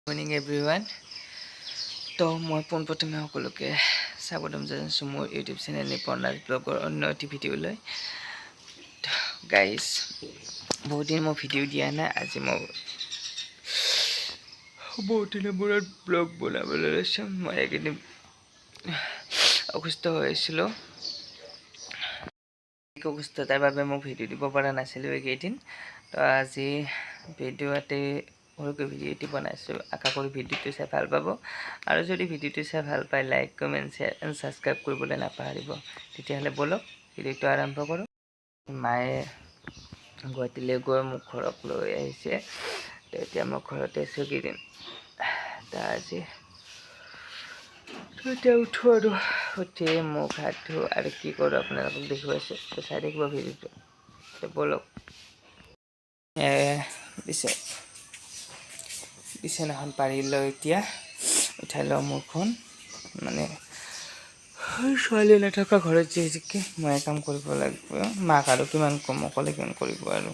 Morning everyone. তো মই পোনপ্ৰথমে সকলোকে স্বাগতম জনাইছোঁ মোৰ ইউটিউব চেনেল নিপনাজ ব্লগৰ অন্য এটি ভিডিঅ'লৈ। গাইজ, বহুত দিন মই ভিডিঅ' দিয়া নাই। আজি মই বহুত দিনৰ মূৰত ব্লগ বনাবলৈ লৈছোঁ। মই এইকেইদিন অসুস্থ হৈ আছিলোঁ। অসুস্থতাৰ বাবে মই ভিডিঅ' দিব পৰা নাছিলোঁ এইকেইদিন। তো আজি ভিডিঅ'তে সৰুকৈ ভিডিঅ' এটি বনাইছোঁ। আশা কৰি ভিডিঅ'টো চাই ভাল পাব, আৰু যদি ভিডিঅ'টো চাই ভাল পায় like comment share and subscribe কৰিবলৈ নাপাহৰিব। তেতিয়াহ'লে ব'লক ভিডিঅ'টো আৰম্ভ কৰোঁ। মায়ে গুৱাহাটীলৈ গৈ মোক ঘৰত লৈ আহিছে। তো এতিয়া মই ঘৰতে আছোঁ কেইদিন। আজি এতিয়া উঠোঁ আৰু উঠি মুখ হাত ধুওঁ আৰু কি কৰোঁ আপোনালোকক দেখুৱাইছোঁ। তো চাই থাকিব ভিডিঅ'টো। তো ব'লক। বিছনাখন পাৰি লৈ এতিয়া উঠাই লওঁ মুখখন। মানে ছোৱালী নথকা ঘৰত যিহেতুকে মই কাম কৰিব লাগিব। মাক আৰু কিমান কম, অকলে কিমান কৰিব আৰু।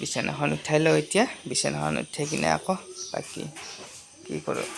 বিছনাখন উঠাই লওঁ এতিয়া। বিছনাখন উঠাই কিনে আকৌ বাকী কি কৰোঁ।